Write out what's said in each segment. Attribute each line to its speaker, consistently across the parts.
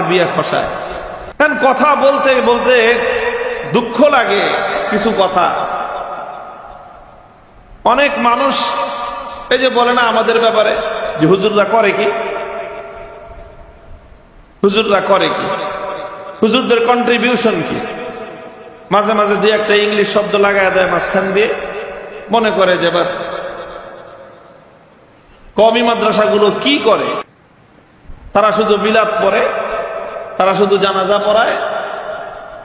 Speaker 1: বিয়ে খসায়। কথা বলতে বলতে দুঃখ লাগে কিছু কথা। অনেক মানুষ এই যে বলে না আমাদের ব্যাপারে যে হুজুররা করে কি, হুজুররা করে কি, হুজুরদের কন্ট্রিবিউশন কি। মাঝে মাঝে দুই একটা ইংলিশ শব্দ লাগায় দেয় মাঝখান দিয়ে, মনে করে যে বাস কওমি মাদ্রাসাগুলো কি করে, তারা শুধু মিলাদ পড়ে, তারা শুধু জানাজা পড়ায়,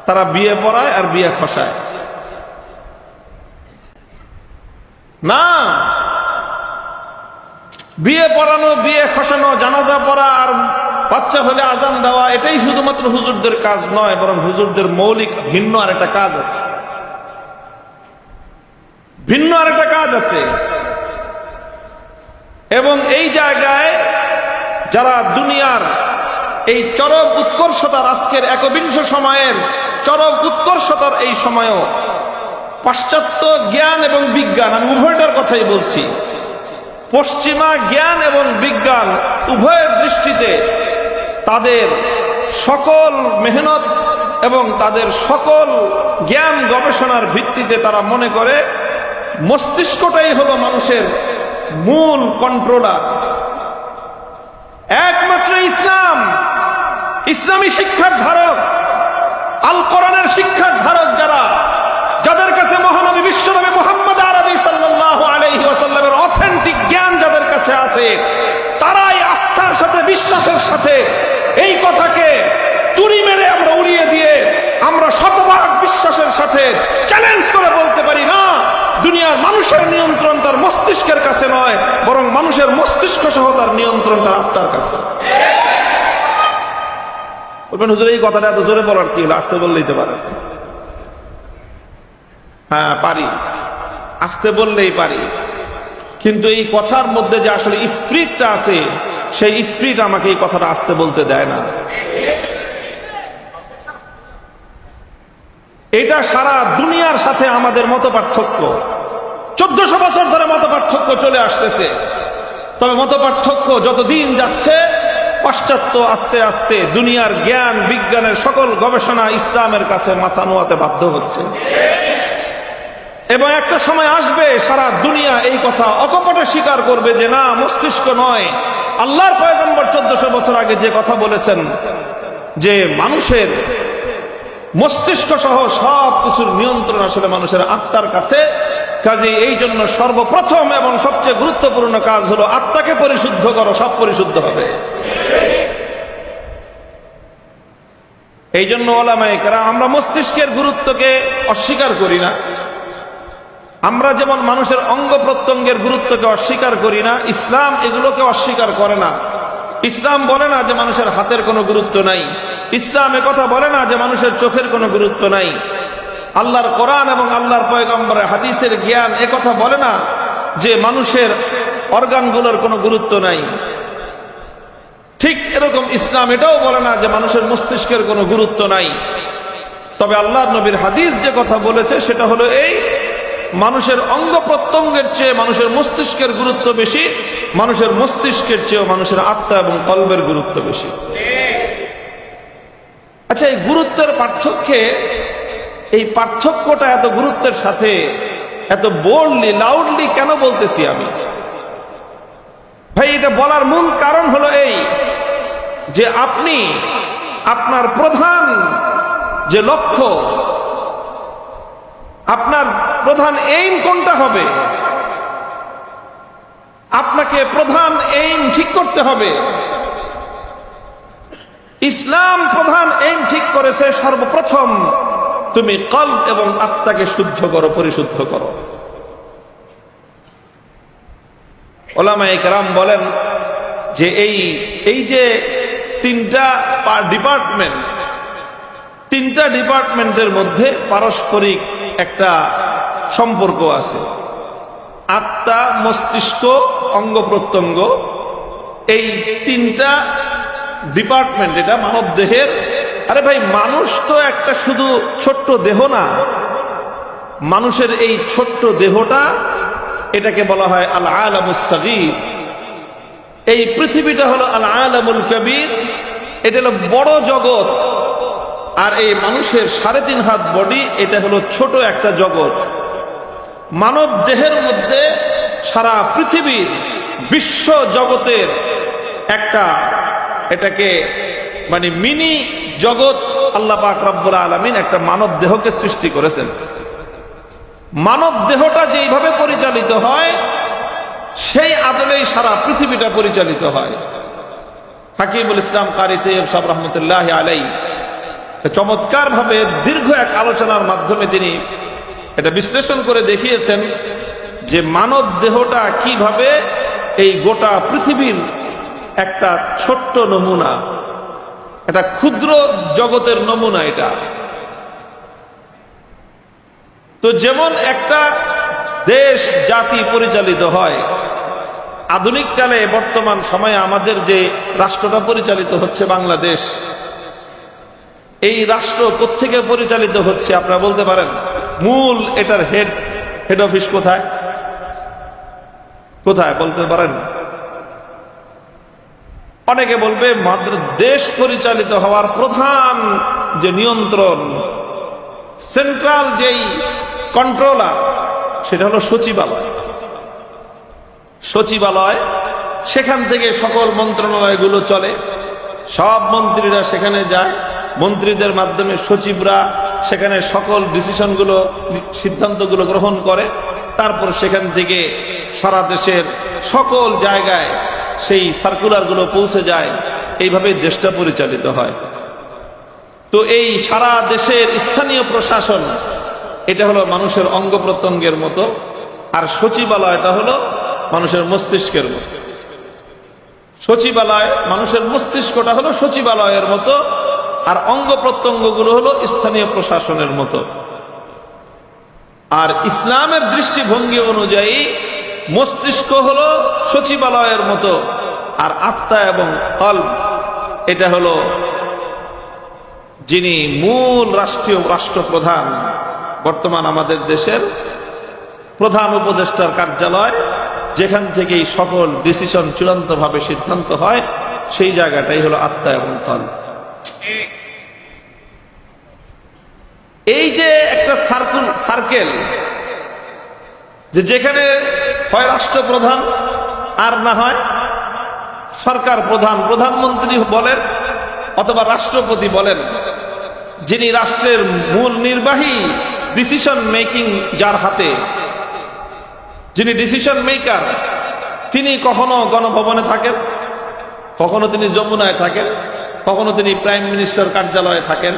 Speaker 1: তারা বিয়ে পড়ায় আর বিয়ে খসায়। না, বিয়ে পড়ানো, বিয়ে খসানো, জানাজা পড়া আর বাচ্চা হলে আজান দেওয়া এটাই শুধুমাত্র হুজুরদের কাজ নয়, বরং হুজুরদের মৌলিক ভিন্ন আর একটা কাজ আছে, ভিন্ন আর একটা কাজ আছে। এবং এই জায়গায় যারা দুনিয়ার এই চরম উৎকর্ষতার, আজকের একবিংশ সময়ের চরম উৎকর্ষতার এই সময়ও পাশ্চাত্য জ্ঞান এবং বিজ্ঞান, আমি উভয়টার কথাই বলছি, পশ্চিমা জ্ঞান এবং বিজ্ঞান উভয়ের দৃষ্টিতে তাদের সকল মেহনত এবং তাদের সকল জ্ঞান গবেষণার ভিত্তিতে তারা মনে করে মস্তিষ্কটাই হলো মানুষের মূল কন্ট্রোলার। একমাত্র ইসলাম, ইসলামী শিক্ষার ধারক, আল কোরআনের শিক্ষার ধারক যারা, যাদের কাছে মহানবী বিশ্বনবী মুহাম্মদ আরবি সাল্লাল্লাহু আলাইহি ওয়াসাল্লামের অথেন্টিক জ্ঞান যাদের কাছে আছে, তারাই আস্থার সাথে, বিশ্বাসের সাথে এই কথাকে তুড়ি মেরে আমরা উড়িয়ে দিয়ে আমরা শতভাগ বিশ্বাসের সাথে চ্যালেঞ্জ করে বলতে পারি, না, দুনিয়ার মানুষের নিয়ন্ত্রণ তার মস্তিষ্কের কাছে নয়, বরং মানুষের মস্তিষ্ক সহ তার নিয়ন্ত্রণ তার আত্মার কাছে। বলবেন হুজুর এই কথাটা এত জোরে বলার কি হলো, আস্তে বললেই তো পারে। হ্যাঁ পারি, আস্তে বললেই পারি, কিন্তু এই কথার মধ্যে যে আসলে স্পিরিটটা আছে, সেই স্পিরিট আমাকে এই কথাটা আস্তে বলতে দেয় না। এটা সারা দুনিয়ার সাথে আমাদের মত পার্থক্য, 1400 বছর ধরে মত পার্থক্য চলে আসতেছে। তবে মত পার্থক্য যতদিন যাচ্ছে, পাশ্চাত্য আস্তে আস্তে দুনিয়ার জ্ঞান বিজ্ঞানের সকল গবেষণা ইসলামের কাছে মাথা নোয়াতে বাধ্য হচ্ছে। এবং একটা সময় আসবে সারা দুনিয়া এই কথা অকপটে স্বীকার করবে যে না, মস্তিষ্ক নয়, আল্লাহর পয়গম্বর 1400 বছর আগে যে কথা বলেছেন যে মানুষের মস্তিষ্ক সহ সব কিছুর নিয়ন্ত্রণ আসলে মানুষের আত্মার কাছে। কাজে এই জন্য সর্বপ্রথম এবং সবচেয়ে গুরুত্বপূর্ণ কাজ হলো আত্মাকে পরিশুদ্ধ করো, সব পরিশুদ্ধ হবে। এই জন্য ওলামায়ে কেরাম, আমরা মস্তিষ্কের গুরুত্বকে অস্বীকার করি না। আমরা যেমন মানুষের অঙ্গ প্রত্যঙ্গের গুরুত্বকে অস্বীকার করি না, ইসলাম এগুলোকে অস্বীকার করে না। ইসলাম বলে না যে মানুষের হাতের কোনো গুরুত্ব নাই, ইসলাম কথা বলে না যে মানুষের চোখের কোনো গুরুত্ব নাই। আল্লাহর কোরআন এবং আল্লাহর পয়গম্বরের হাদিসের জ্ঞান কথা বলে না যে মানুষের অর্গানগুলোর কোনো গুরুত্ব নাই। ঠিক এরকম ইসলাম এটাও বলে না যে মানুষের মস্তিষ্কের কোনো গুরুত্ব নাই। তবে আল্লাহর নবীর হাদিস যে কথা বলেছে সেটা হলো এই, মানুষের অঙ্গ প্রত্যঙ্গের চেয়ে মানুষের মস্তিষ্কের গুরুত্ব বেশি, মানুষের মস্তিষ্কের চেয়েও মানুষের আত্মা এবং কলবের গুরুত্ব বেশি। আচ্ছা, এই গুরুত্বের পার্থক্যে, এই পার্থক্যটা এত গুরুত্বের সাথে এত বোল্ডলি, লাউডলি কেন বলতেছি আমি? ভাই, এটা বলার মূল কারণ হলো এই যে আপনি আপনার প্রধান যে লক্ষ্য, আপনার প্রধান এইম কোনটা হবে, আপনাকে প্রধান এইম ঠিক করতে হবে। ইসলাম প্রধান এইম ঠিক করেছে, সর্বপ্রথম তুমি কলব এবং আত্মাকে শুদ্ধ করো, পরিশুদ্ধ করো। ওলামায়ে কেরাম বলেন যে এই যে তিনটা ডিপার্টমেন্টের মধ্যে পারস্পরিক একটা সম্পর্ক আছে। আত্মা, মস্তিষ্ক, অঙ্গ প্রত্যঙ্গ, এই তিনটা ডিপার্টমেন্ট, এটা মানব দেহের। আরে ভাই, মানুষ তো একটা শুধু ছোট্ট দেহ না, মানুষের এই ছোট্ট দেহটা, এটাকে বলা হয় আল আলামুস সাগীর। এই পৃথিবীটা হলো আল আলামুল কবীর। এটা হলো বড় জগৎ, আর এই মানুষের 3.5 হাত বডি, এটা হলো ছোট একটা জগৎ। মানব দেহের মধ্যে সারা পৃথিবীর বিশ্ব জগতের একটা, এটাকে মানে মিনি জগৎ আল্লাহ পাক রব্বুল আলামিন একটা মানব দেহকে সৃষ্টি করেছেন। মানব দেহটা যেইভাবে পরিচালিত হয় সেই আদলেই সারা পৃথিবীটা পরিচালিত হয়। হাকিমুল ইসলাম কারি তৈয়ব সাহেব রহমতুল্লাহ আলাই চমৎকার ভাবে দীর্ঘ এক আলোচনার মাধ্যমে তিনি এটা বিশ্লেষণ করে দেখিয়েছেন যে মানব দেহটা কিভাবে এই গোটা পৃথিবীর একটা ছোট্ট নমুনা, একটা ক্ষুদ্র জগতের নমুনা এটা। তো যেমন একটা দেশ জাতি পরিচালিত হয়, আধুনিক কালে বর্তমান সময়ে আমাদের যে রাষ্ট্রটা পরিচালিত হচ্ছে বাংলাদেশ, এই রাষ্ট্র কোত্থেকে পরিচালিত হচ্ছে আপনারা বলতে পারেন? মূল এটার হেড অফিস কোথায় কোথায় বলতে পারেন? অনেকে বলবে দেশ পরিচালিত হওয়ার প্রধান যে নিয়ন্ত্রণ, সেন্ট্রাল যেই কন্ট্রোলার, সেটা হলো সচিবালয়। সচিবালয়, সেখান থেকে সকল মন্ত্রণালয়গুলো চলে, সব মন্ত্রীরা সেখানে যায়, মন্ত্রীদের মাধ্যমে সচিবরা সেখানে সকল ডিসিশনগুলো, সিদ্ধান্তগুলো গ্রহণ করে, তারপর সেখান থেকে সারা দেশের সকল জায়গায় সেই সার্কুলারগুলো পৌঁছে যায়। এইভাবে দেশটা পরিচালিত হয়। তো এই সারা দেশের স্থানীয় প্রশাসন, এটা হলো মানুষের অঙ্গ প্রত্যঙ্গের মতো, আর সচিবালয়টা হলো মানুষের মস্তিষ্কের মতো। সচিবালয়, মানুষের মস্তিষ্কটা হলো সচিবালয়ের মতো, আর অঙ্গ প্রত্যঙ্গগুলো হলো স্থানীয় প্রশাসনের মতো। আর ইসলামের দৃষ্টিভঙ্গি অনুযায়ী মস্তিষ্ক হলো সচিবালয়ের মতো, আর আত্মা এবং কলব এটা হলো যিনি মূল রাষ্ট্রপ্রধান, বর্তমান আমাদের দেশের প্রধান উপদেষ্টার কার্যালয়, যেখান থেকে সকল ডিসিশন চূড়ান্তভাবে সিদ্ধান্ত হয়, সেই জায়গাটাই হলো আত্মা এবং কলব। এই যে একটা সার্কেল, যেখানে হয় রাষ্ট্রপ্রধান আর না হয় সরকার প্রধান, প্রধানমন্ত্রী বলেন অথবা রাষ্ট্রপতি বলেন, যিনি রাষ্ট্রের মূল নির্বাহী, ডিসিশন মেকিং যার হাতে, যিনি ডিসিশন মেকার, তিনি কখনো গণভবনে থাকেন, কখনো তিনি যমুনায় থাকেন, কখনো তিনি প্রাইম মিনিস্টার কার্যালয়ে থাকেন।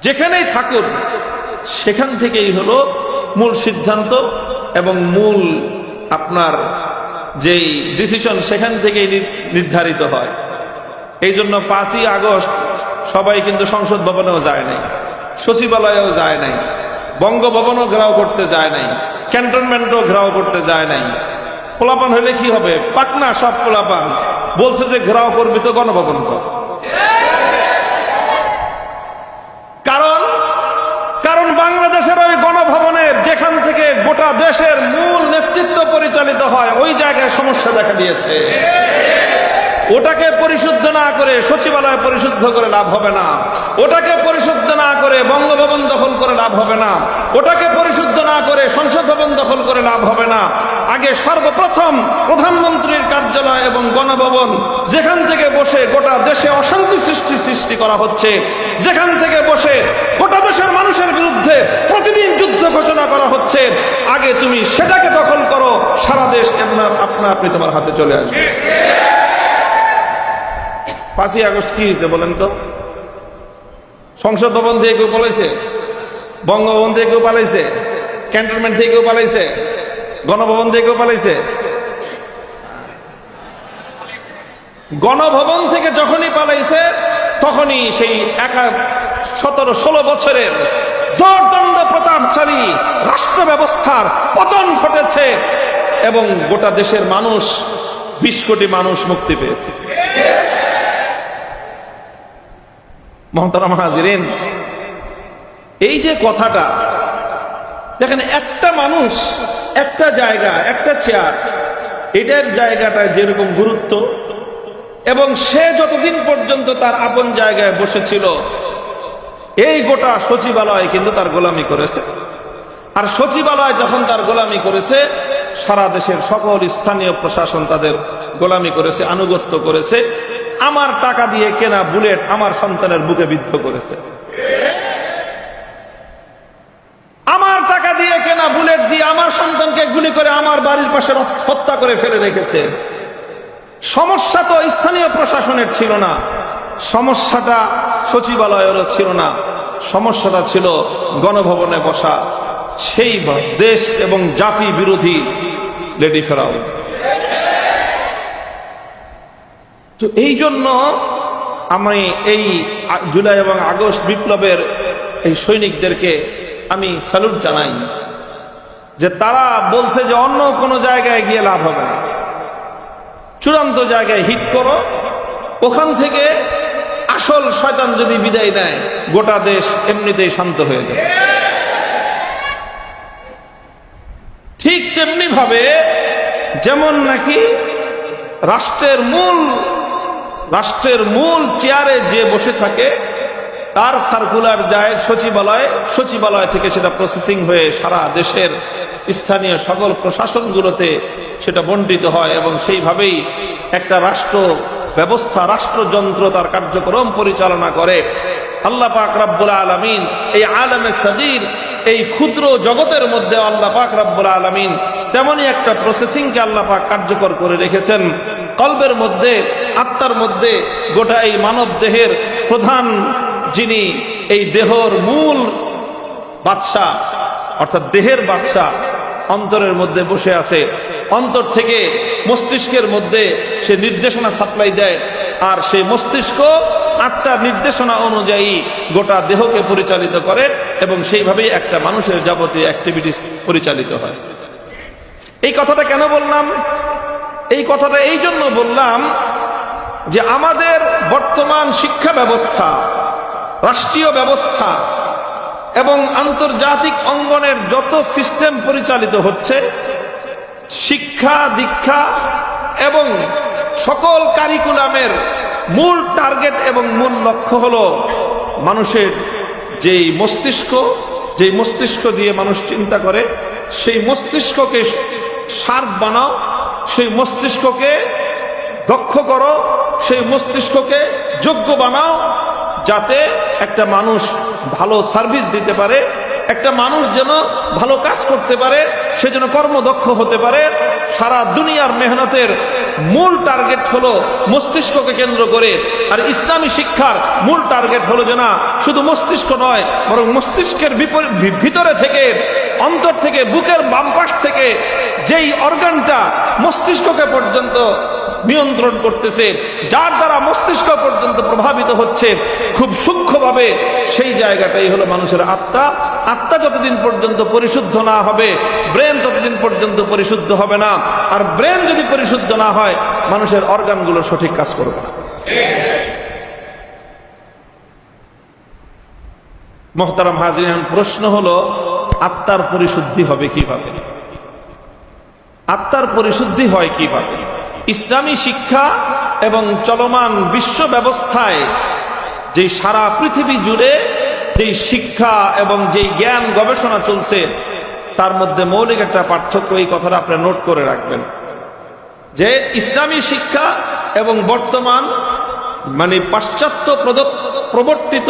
Speaker 1: যেখানেই থাকুন সেখান থেকেই হলো মূল সিদ্ধান্ত এবং মূল আপনার যেই ডিসিশন সেখান থেকেই নির্ধারিত হয়। এই জন্য 5ই আগস্ট সবাই কিন্তু সংসদ ভবনেও যায় নাই, সচিবালয়েও যায় নাই, বঙ্গভবনও ঘেরাও করতে যায় নাই, ক্যান্টনমেন্টও ঘেরাও করতে যায় নাই। পোলাপান হইলে কি হবে? পাটনা সব পোলাপান বলছে যে ঘেরাও করবি তো গণভবন কর। কারণ বাংলাদেশের ওই গণভবনের যেখান থেকে গোটা দেশের মূল নেতৃত্ব পরিচালিত হয়, ওই জায়গায় সমস্যা দেখা দিয়েছে। ওটাকে পরিশুদ্ধ না করে সচিবালয় পরিশুদ্ধ করে লাভ হবে না, ওটাকে পরিশুদ্ধ না করে বঙ্গভবন দখল করে লাভ হবে না, ওটাকে পরিশুদ্ধ না করে সংসদ ভবন দখল করে লাভ হবে না। আগে সর্বপ্রথম প্রধানমন্ত্রীর কার্যালয় এবং গণভবন, যেখান থেকে বসে গোটা দেশে অশান্তি সৃষ্টি করা হচ্ছে, যেখান থেকে বসে গোটা দেশের মানুষের বিরুদ্ধে প্রতিদিন যুদ্ধ ঘোষণা করা হচ্ছে, আগে তুমি সেটাকে দখল করো, সারা দেশ আপনি তোমার হাতে চলে আসবে। 5ই আগস্ট কি হয়েছে বলেন তো? সংসদ ভবন থেকে কেউ পালাইছে, বঙ্গভবন থেকে কেউ পালাইছে, ক্যান্টনমেন্ট থেকে কেউ পালাইছে, গণভবন থেকে কেউ পালাইছে? গণভবন থেকে যখনই পালাইছে তখনই সেই 17-16 বছরের দোর্দণ্ড প্রতাপশালী রাষ্ট্র ব্যবস্থার পতন ঘটেছে এবং গোটা দেশের মানুষ, 20 কোটি মানুষ মুক্তি পেয়েছে। মুহতারাম হাজিরিন, এই যে কথাটা দেখেন, একটা মানুষ, একটা জায়গা, একটা চেয়ার, এটার জায়গাটা যেরকম গুরুত্ব, এবং সে যতদিন পর্যন্ত তার আপন জায়গায় বসেছিল এই গোটা সচিবালয় কিন্তু তার গোলামি করেছে। আর সচিবালয় যখন তার গোলামি করেছে, সারা দেশের সকল স্থানীয় প্রশাসন তাদের গোলামি করেছে, আনুগত্য করেছে। আমার টাকা দিয়ে কেনা বুলেট আমার সন্তানের বুকে বিদ্ধ করেছে। আমার টাকা দিয়ে কেনা বুলেট দিয়ে আমার সন্তানকে গুলি করে আমার বাড়ির পাশে হত্যা করে ফেলে রেখেছে। সমস্যা তো স্থানীয় প্রশাসনের ছিল না, সমস্যাটা সচিবালয়েরও ছিল না, সমস্যাটা ছিল গণভবনে বসা সেই দেশ এবং জাতি বিরোধী লেডি ফেরাউন। তো এই জন্য আমি এই জুলাই এবং আগস্ট বিপ্লবের এই সৈনিকদেরকে আমি স্যালুট জানাই যে তারা বলছে যে অন্য কোনো জায়গায় গিয়ে লাভ হবে না, চূড়ান্ত জায়গায় হিট করো, ওখান থেকে আসল শয়তান যদি বিদায় নেয় গোটা দেশ এমনিতেই শান্ত হয়ে যাবে। ঠিক তেমনি ভাবে যেমন নাকি রাষ্ট্রের মূল চেয়ারে যে বসে থাকে তার সার্কুলার যায় সচিবালয় থেকে সেটা প্রসেসিং হয়ে সারা দেশের স্থানীয় সকল প্রশাসনগুলোতে সেটা বন্টিত হয় এবং সেইভাবেই একটা রাষ্ট্র ব্যবস্থা, রাষ্ট্রযন্ত্র তার কার্যক্রম পরিচালনা করে। আল্লাহ পাক রব্বুল আলামিন এই আলমে সগীর, এই ক্ষুদ্র জগতের মধ্যে আল্লাহ পাক রব্বুল আলামিন তেমনই একটা প্রসেসিংকে আল্লাহ পাক কার্যকর করে রেখেছেন। কলবের মধ্যে, আত্মার মধ্যে, গোটা এই মানব দেহের প্রধান যিনি এই দেহর মূল বাদশা অর্থাৎ দেহের বাদশা অন্তরের মধ্যে বসে আছে। অন্তর থেকে মস্তিষ্কের মধ্যে সে নির্দেশনা সাপ্লাই দেয়, আর সেই মস্তিষ্ক আত্মার নির্দেশনা অনুযায়ী গোটা দেহকে পরিচালিত করে এবং সেইভাবেই একটা মানুষের যাবতীয় অ্যাক্টিভিটিস পরিচালিত হয়। এই কথাটা কেন বললাম? এই কথাটা এই জন্য বললাম যে আমাদের বর্তমান শিক্ষা ব্যবস্থা, রাষ্ট্রীয় ব্যবস্থা এবং আন্তর্জাতিক অঙ্গনের যত সিস্টেম পরিচালিত হচ্ছে, শিক্ষা দীক্ষা এবং সকল কারিকুলামের মূল টার্গেট এবং মূল লক্ষ্য হলো মানুষের যেই মস্তিষ্ক দিয়ে মানুষ চিন্তা করে সেই মস্তিষ্ককে শার্প বানাও, সেই মস্তিষ্ককে দক্ষ করো, সেই মস্তিষ্ককে যোগ্য বানাও, যাতে একটা মানুষ ভালো সার্ভিস দিতে পারে, একটা মানুষ যেন ভালো কাজ করতে পারে, সে যেন কর্মদক্ষ হতে পারে। সারা দুনিয়ার মেহনতের মূল টার্গেট হলো মস্তিষ্ককে কেন্দ্র করে। আর ইসলামী শিক্ষার মূল টার্গেট হলো যে না, শুধু মস্তিষ্ক নয়, বরং মস্তিষ্কের ভিতরে থেকে, অন্তর থেকে, বুকের বাম পাশ থেকে যেই অর্গানটা মস্তিষ্ককে পর্যন্ত নিয়ন্ত্রণ করতেছে, যার দ্বারা মস্তিষ্ক পর্যন্ত প্রভাবিত হচ্ছে খুব সূক্ষ্মভাবে, সেই জায়গাটাই হলো মানুষের আত্মা। আত্মা যতদিন পর্যন্ত পরিশুদ্ধ না হবে, ব্রেন ততদিন পর্যন্ত পরিশুদ্ধ হবে না। আর ব্রেন যদি পরিশুদ্ধ না হয়, মানুষের অর্গানগুলো সঠিক কাজ করবে না। মোহতারাম হাজরিন, প্রশ্ন হলো আত্মার পরিশুদ্ধি হবে কিভাবে? আত্মার পরিশুদ্ধি হয় কিভাবে? ইসলামী শিক্ষা এবং চলমান বিশ্ব ব্যবস্থায় যে সারা পৃথিবী জুড়ে যেই শিক্ষা এবং যেই জ্ঞান গবেষণা চলছে, তার মধ্যে মৌলিক একটা পার্থক্য, এই কথাটা আপনি নোট করে রাখবেন যে ইসলামী শিক্ষা এবং বর্তমান পাশ্চাত্য প্রবর্তিত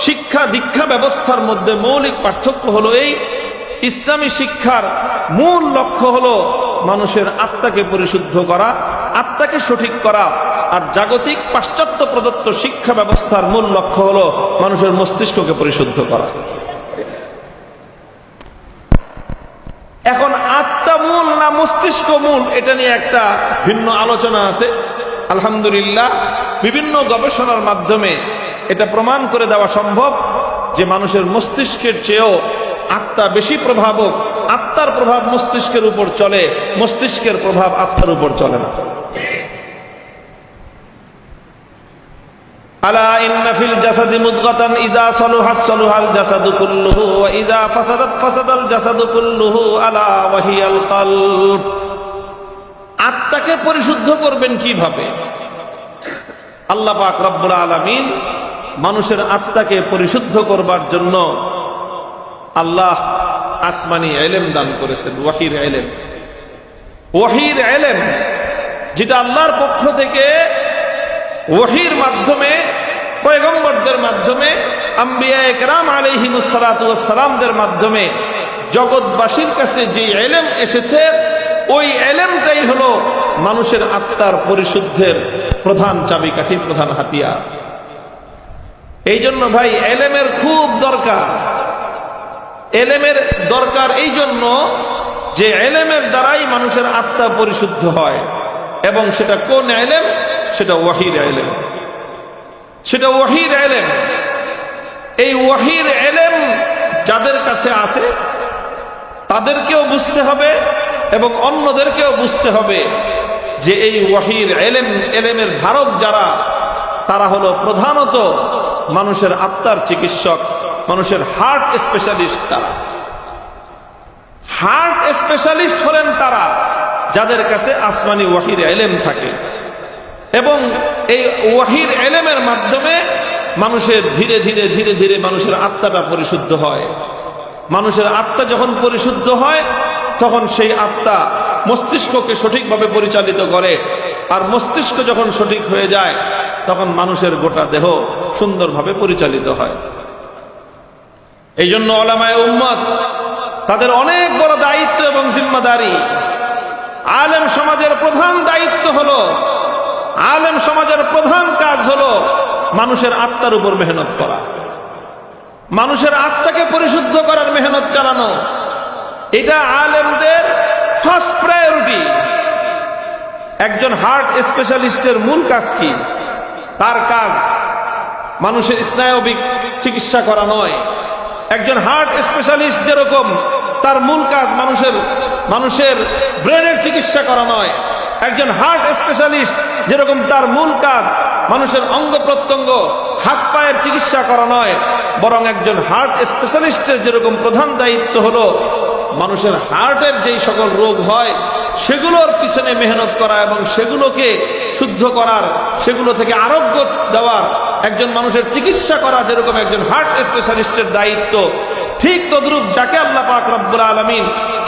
Speaker 1: শিক্ষা দীক্ষা ব্যবস্থার মধ্যে মৌলিক পার্থক্য হলো এই: ইসলামী শিক্ষার মূল লক্ষ্য হলো মানুষের আত্মাকে পরিশুদ্ধ করা, আত্মাকে সঠিক করা। আর জাগতিক পাশ্চাত্য প্রদত্ত শিক্ষা ব্যবস্থার মূল লক্ষ্য হলো মানুষের মস্তিষ্ককে পরিশুদ্ধ করা। এখন আত্মা মূল না মস্তিষ্ক মূল, এটা নিয়ে একটা ভিন্ন আলোচনা আছে। আলহামদুলিল্লাহ, বিভিন্ন গবেষণার মাধ্যমে এটা প্রমাণ করে দেওয়া সম্ভব যে মানুষের মস্তিষ্কের চেয়েও আত্মা বেশি প্রভাবক। আত্মার প্রভাব মস্তিষ্কের উপর চলে, মস্তিষ্কের প্রভাব আত্মার উপর চলে না। আলা ইন্না ফিল জাসাদি মুদগাতান ইযা সালুহাত সালুহাল জাসাদু কুল্লুহু ওয়া ইযা ফাসাদাত ফাসাদাল জাসাদু কুল্লুহু আলা ওয়া হিয়াল কলব। আত্মাকে পরিশুদ্ধ করবেন কিভাবে? আল্লাহ পাক রব্বুল আলামিন মানুষের আত্মাকে পরিশুদ্ধ করবার জন্য আল্লাহ আসমানি ইলম দান করেছেন, ওয়াহির ইলম। ওয়াহির ইলম যেটা আল্লাহর পক্ষ থেকে ওয়াহির মাধ্যমে, পয়গম্বরদের মাধ্যমে, আম্বিয়া একরাম আলাইহিমুস সালাতু ওয়াস সালামদের মাধ্যমে জগৎবাসীর কাছে যে ইলম এসেছে, ওই ইলমটাই হলো মানুষের আত্মার পরিশুদ্ধের প্রধান চাবিকাঠি, প্রধান হাতিয়ার। এই জন্য ভাই ইলমের খুব দরকার। ইলমের দরকার এই জন্য যে ইলমের দ্বারাই মানুষের আত্মা পরিশুদ্ধ হয়। এবং সেটা কোন ইলম? সেটা ওয়াহির ইলম, সেটা ওয়াহির ইলম। এই ওয়াহির ইলম যাদের কাছে আছে তাদেরকেও বুঝতে হবে এবং অন্যদেরকেও বুঝতে হবে যে এই ওয়াহির ইলমের ধারক যারা, তারা হলো প্রধানত মানুষের আত্মার চিকিৎসক, মানুষের হার্ট স্পেশালিস্ট। তারা হার্ট স্পেশালিস্ট হলেন তারা যাদের কাছে আসমানি ওয়াহির ইলম থাকে। এবং এই ওয়াহির ইলমের মাধ্যমে মানুষের ধীরে ধীরে ধীরে ধীরে মানুষের আত্মাটা পরিশুদ্ধ হয়। মানুষের আত্মা যখন পরিশুদ্ধ হয় তখন সেই আত্মা মস্তিষ্ককে সঠিকভাবে পরিচালিত করে। আর মস্তিষ্ক যখন সঠিক হয়ে যায় তখন মানুষের গোটা দেহ সুন্দরভাবে পরিচালিত হয়। এই জন্য উলামায়ে উম্মত তাদের অনেক বড় দায়িত্ব এবং জিম্মাদারি। আলেম সমাজের প্রধান দায়িত্ব হলো, আলেম সমাজের প্রধান কাজ হলো মানুষের আত্মার উপর মেহনত করা, মানুষের আত্মাকে পরিশুদ্ধ করার মেহনত চালানো। এটা আলেমদের ফার্স্ট প্রায়োরিটি। একজন হার্ট স্পেশালিস্টের মূল কাজ কি? তার কাজ মানুষের স্নায়বিক চিকিৎসা করা নয়। একজন হার্ট স্পেশালিস্ট যেরকম তার মূল কাজ মানুষের ব্রেনের চিকিৎসা করা নয়। একজন হার্ট স্পেশালিস্ট যেরকম তার মূল কাজ মানুষের অঙ্গ প্রত্যঙ্গ, হাত পায়ের চিকিৎসা করা নয়, বরং একজন হার্ট স্পেশালিস্টের যেরকম প্রধান দায়িত্ব হলো মানুষের হার্টের যেই সকল রোগ হয় সেগুলোর পিছনে মেহনত করা এবং সেগুলোকে শুদ্ধ করার, সেগুলো থেকে আরোগ্য দেওয়ার, একজন মানুষের চিকিৎসা করা যেরকম একজন হার্ট স্পেশালিস্টের দায়িত্ব, ঠিক তদ্রূপ যাকে আল্লাহ পাক রব্বুল আলামিন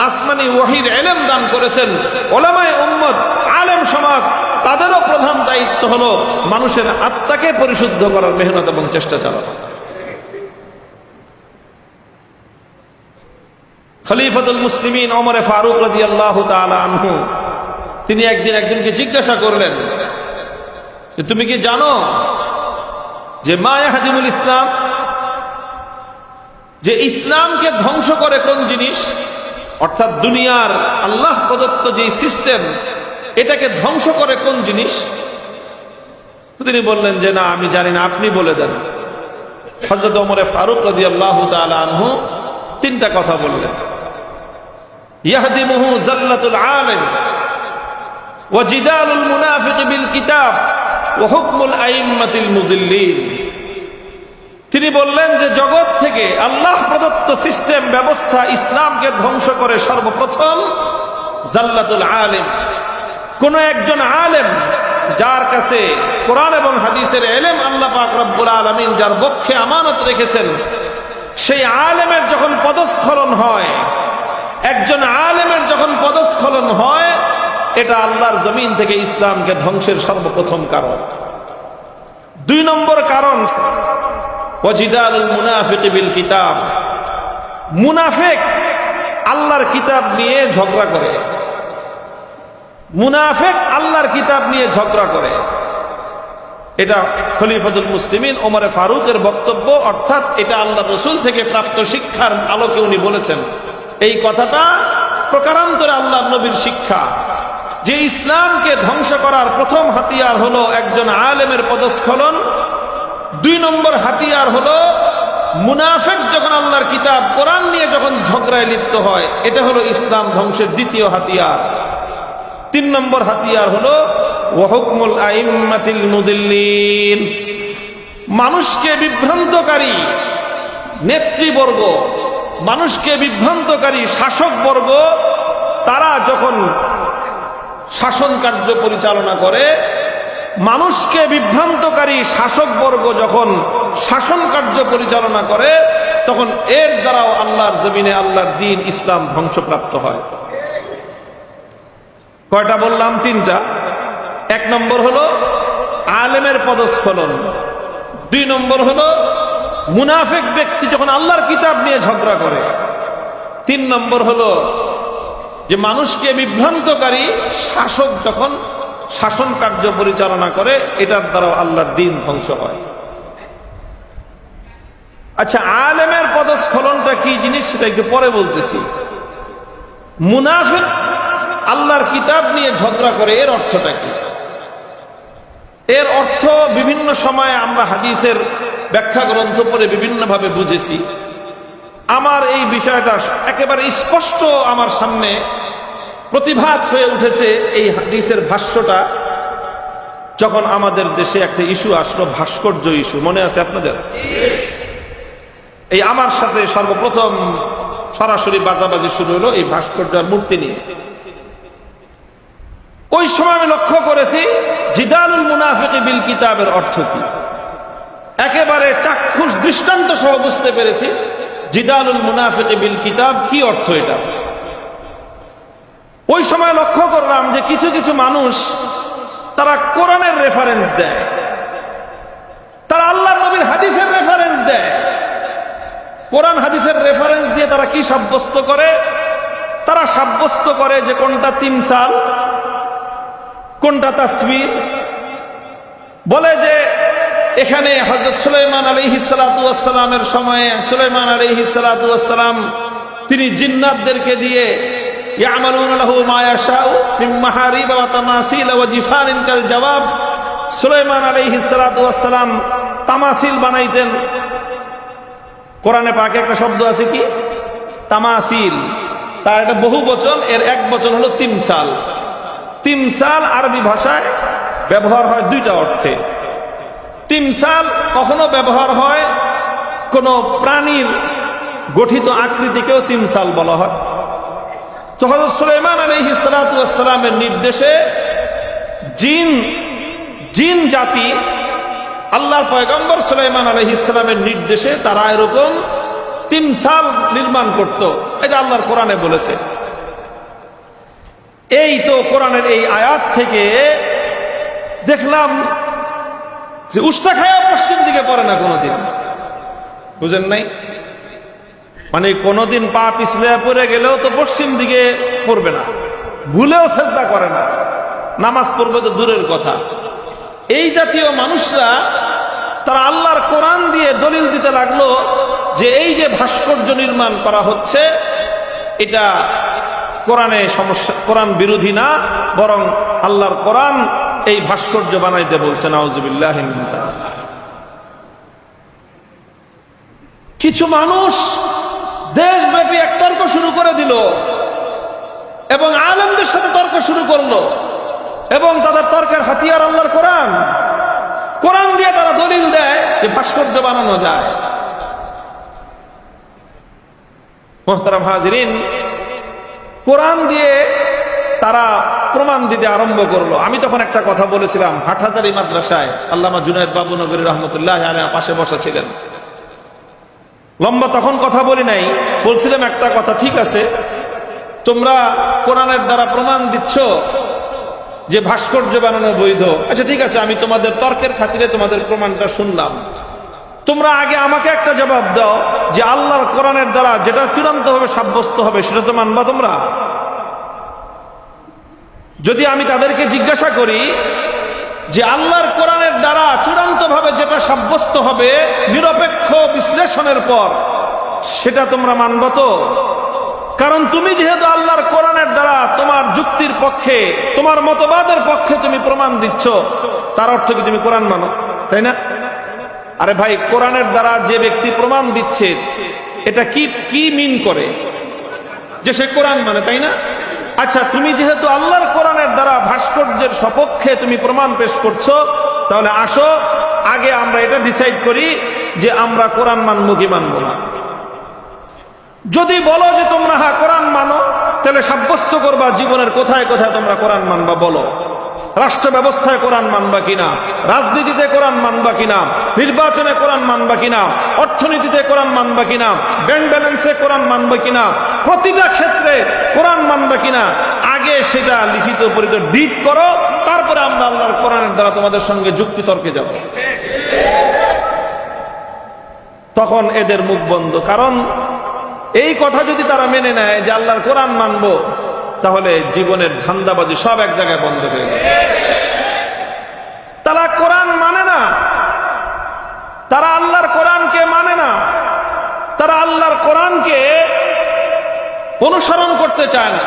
Speaker 1: আসমানি ওয়াহির ইলম দান করেছেন, উলামায়ে উম্মত, আলেম সমাজ, তাদেরও প্রধান দায়িত্ব হলো মানুষের আত্মাকে পরিশুদ্ধ করার মেহনত এবং চেষ্টা চালানো। খলিফাতুল মুসলিমিন ওমর ফারুক রাদিয়াল্লাহু তাআলা আনহু তিনি একদিন একজনকে জিজ্ঞাসা করলেন যে তুমি কি জানো যে মা ইয়াহদিমুল ইসলাম, যে ইসলামকে ধ্বংস করে কোন জিনিস? অর্থাৎ দুনিয়ার আল্লাহ প্রদত্ত যে সিস্টেম, এটাকে ধ্বংস করে কোন জিনিস? তো তিনি বললেন যে না, আমি জানি না, আপনি বলে দেন। হযরত ওমর ফারুক রাদিয়াল্লাহু তাআলা আনহু তিনটা কথা বললেন। ইয়াহদিমুহু যাল্লাতুল আলিম ওয়া জিদালুল মুনাফিক বিল কিতাব ওয়া হুকমুল আইম্মাতিল মুদিল্লিন। তিনি বললেন যে জগৎ থেকে আল্লাহ প্রদত্ত সিস্টেম ব্যবস্থা ইসলামকে ধ্বংস করে সর্বপ্রথম জাল্লাতুল আলিম। কোন একজন আলেম যার কাছে কোরআন এবং হাদিসের ইলম আল্লাহ পাক রব্বুল আলামিন যার বক্ষে আমানত রেখেছেন, সেই আলেমের যখন পদস্খলন হয়, একজন আলেমের যখন পদস্খলন হয়, এটা আল্লাহর জমিন থেকে ইসলামকে ধ্বংসের সর্বপ্রথম কারণ। 2 নম্বর কারণ ওয়াজিদালুল মুনাফিক বিল কিতাব। মুনাফিক আল্লাহর কিতাব নিয়ে ঝগড়া করে, মুনাফিক আল্লাহর কিতাব নিয়ে ঝগড়া করে। এটা খলিফাতুল মুসলিমিন ওমর ফারুকের বক্তব্য, অর্থাৎ এটা আল্লাহর রাসূল থেকে প্রাপ্ত শিক্ষার আলোকে উনি বলেছেন। এই কথাটা প্রকারান্তরে আল্লাহর নবীর শিক্ষা যে ইসলামকে ধ্বংস করার প্রথম হাতিয়ার হলো একজন আলেমের পদস্খলন। 2 নম্বর হাতিয়ার হলো মুনাফিক যখন আল্লাহর কিতাব কোরআন নিয়ে যখন ঝগড়ায় লিপ্ত হয়, এটা হলো ইসলাম ধ্বংসের দ্বিতীয় হাতিয়ার। 3 নম্বর হাতিয়ার হলো ওয়া হুকমুল আইম্মাতিল মুদিল্লিন। মানুষকে বিভ্রান্তকারী নেতৃবর্গ, মানুষকে বিভ্রান্তকারী শাসকবর্গ, তারা যখন শাসন কার্য পরিচালনা করে মানুষকে বিভ্রান্তকারী শাসকবর্গ যখন শাসন কার্য পরিচালনা করে তখন এর দ্বারাও আল্লাহর জমিনে আল্লাহর দ্বীন ইসলাম ধ্বংসপ্রাপ্ত হয়। কয়টা বললাম? তিনটা। এক নম্বর হলো আলেমের পদস্খলন, দুই নম্বর হলো মুনাফিক ব্যক্তি যখন আল্লাহর কিতাব নিয়ে ঝগড়া করে, তিন নম্বর হলো যে মানুষকে বিভ্রান্তকারী শাসক যখন শাসন কার্য পরিচালনা করে, এটার দ্বারাও আল্লাহর দ্বীন ধ্বংস হয়। আচ্ছা, আলেমের পদস্খলনটা কি জিনিস সেটা একটু পরে বলতেছি। মুনাফিক আল্লাহর কিতাব নিয়ে ঝগড়া করে, এর অর্থটা কি? এর অর্থ বিভিন্ন সময়ে আমরা হাদিসের ব্যাখ্যা গ্রন্থ পড়ে বিভিন্নভাবে বুঝেছি। আমার এই বিষয়টা একেবারে স্পষ্ট আমার সামনে প্রতিভাত হয়ে উঠেছে এই হাদিসের ভাষ্যটা যখন আমাদের দেশে একটা ইস্যু আসলো, ভাস্কর্য ইস্যু। মনে আছে আপনাদের? এই আমার সাথে সর্বপ্রথম সরাসরি বাজাবাজি শুরু হলো এই ভাস্কর্য আর মূর্তি নিয়ে। ওই সময় আমি লক্ষ্য করেছি জিদালুল মুনাফিক বিল কিতাবের অর্থ কি, একেবারে চাক্ষুষ দৃষ্টান্ত সহ বুঝতে পেরেছি জিদালুল মুনাফিক বিল কিতাব কি অর্থ। এটা ওই সময় লক্ষ্য করলাম যে কিছু কিছু মানুষ তারা কোরআনের রেফারেন্স দেয়, তারা আল্লাহর নবীর হাদিসের রেফারেন্স দেয়। কোরআন হাদিসের রেফারেন্স দিয়ে তারা কি সাব্যস্ত করে? তারা সাব্যস্ত করে যে কোনটা তিমসাল, কোনটা তাসবীর। বলে যে এখানে হযরত সুলাইমান আলাইহিস সালাতু ওয়াস সালামের সময়ে সুলাইমান আলাইহিস সালাতু ওয়াস সালাম তিনি জিন্নাতদেরকে দিয়ে ইয়ামালুনা লাহু মা ইয়াশাউ মিন মাহারিব ওয়া তামাসিল ওয়া জিফানিন কাল জওয়াব, সুলাইমান আলাইহিস সালাতু ওয়াস সালাম তামাসিল বানাইতেন। কোরআনে পাকে একটা শব্দ আছে কি? তামাসিল। তার একটা বহু বচন, এর এক বচন হলো তিমসাল। তিমসাল আরবি ভাষায় ব্যবহার হয় দুইটা অর্থে। তিমসাল কখনো ব্যবহার হয় কোন প্রাণীর গঠিত আকৃতিকেও তিমসাল বলা হয়। তো হযরত সুলাইমান আলাইহিস সালাতু ওয়াস সালামের নির্দেশে জিন জাতি আল্লাহর পয়গম্বর সুলাইমান আলাইহিস সালামের নির্দেশে তারা এরকম তিমসাল নির্মাণ করত। এটা আল্লাহর কোরআনে বলেছে। এই তো কোরআনের এই আয়াত থেকে দেখলাম যে উষ্টা খায়া পশ্চিম দিকে পড়ে না কোনোদিন। বুঝেন নাই? মানে কোনোদিন পা পিছলে পড়ে গেলেও তো পশ্চিম দিকে পড়বে না, ভুলেও সেজদা করে না, নামাজ পড়বে তো দূরের কথা। এই জাতীয় মানুষরা তারা আল্লাহর কোরআন দিয়ে দলিল দিতে লাগলো যে এই যে ভাস্কর্য নির্মাণ করা হচ্ছে এটা কোরআনে সমস্যা, কোরআন বিরোধী না, বরং আল্লাহর কোরআন এই ভাস্কর্য বানাইতে বলছে। নাউজুবিল্লাহি মিন যালিক। কিছু মানুষ দেশব্যাপী এক তর্ক শুরু করে দিল এবং আলেমদের সাথে তর্ক শুরু করলো, এবং তাদের তর্কের হাতিয়ার আল্লাহর কোরআন। কোরআন দিয়ে তারা দলিল দেয় যে ভাস্কর্য বানানো যায়। মুহতারাম হাজিরিন, কোরআন দিয়ে তারা প্রমাণ দিতে আরম্ভ করলো। আমি তখন একটা কথা বলেছিলাম, হাটহাজারী মাদ্রাসায় আল্লামা জুনায়েদ বাবুনগরী রহমতুল্লাহ আলাইহি পাশে বসা ছিলেন। লম্বা তখন কথা বলি নাই, বলছিলাম একটা কথা, ঠিক আছে তোমরা কোরআনের দ্বারা প্রমাণ দিচ্ছ যে ভাস্কর্য বানানো বৈধ, আচ্ছা ঠিক আছে, আমি তোমাদের তর্কের খাতিরে তোমাদের প্রমাণটা শুনলাম। তোমরা আগে আমাকে একটা জবাব দাও যে আল্লাহর কোরআনের দ্বারা যেটা চূড়ান্ত ভাবে সাব্যস্ত হবে সেটা তো মানবা তোমরা? যদি আমি তাদেরকে জিজ্ঞাসা করি যে আল্লাহর কোরআনের দ্বারা চূড়ান্ত ভাবে যেটা সাব্যস্ত হবে নিরপেক্ষ বিশ্লেষণের পর, সেটা তোমরা মানবা তো? কারণ তুমি যেহেতু আল্লাহর কোরআনের দ্বারা তোমার যুক্তির পক্ষে, তোমার মতবাদের পক্ষে তুমি প্রমাণ দিচ্ছ, তার অর্থ কি তুমি কোরআন মানো, তাই না? আরে ভাই, কোরআনের দ্বারা যে ব্যক্তি প্রমাণ দিচ্ছে এটা কি মিন করে যে সে কোরআন মানে, তাই না? আচ্ছা, তুমি যেহেতু আল্লাহর কোরআনের দ্বারা ভাস্কর্যের সপক্ষে তুমি প্রমাণ পেশ করছো, তাহলে আসো আগে আমরা এটা ডিসাইড করি যে আমরা কোরআন মানবো কি মানবো না। যদি বলো যে তোমরা কোরআন মানো, তাহলে সাব্যস্ত করবা জীবনের কোথায় কোথায় তোমরা কোরআন মানবা বলো। রাষ্ট্র ব্যবস্থায় কোরআন মানবা কিনা, রাজনীতিতে কোরআন মানবা কিনা, নির্বাচনে কোরআন মানবা কিনা, অর্থনীতিতে কোরআন মানবা কিনা, ব্যাংক ব্যালেন্সে কোরআন মানবা কিনা, প্রতিটা ক্ষেত্রে কোরআন মানবা কিনা, আগে সেটা লিখিত পরিত ডিট করো, তারপরে আমরা আল্লাহর কোরআনের দ্বারা তোমাদের সঙ্গে যুক্তি তর্কে যাব। তখন এদের মুখ বন্ধ। কারণ এই কথা যদি তারা মেনে নেয় যে আল্লাহর কোরআন মানবো, তাহলে জীবনের ধান্দাবাজি সব এক জায়গায় বন্ধ হয়ে যাবে। তারা কোরআন মানে না, তারা আল্লাহর কোরআনকে মানে না, তারা আল্লাহর কোরআনকে অনুসরণ করতে চায় না।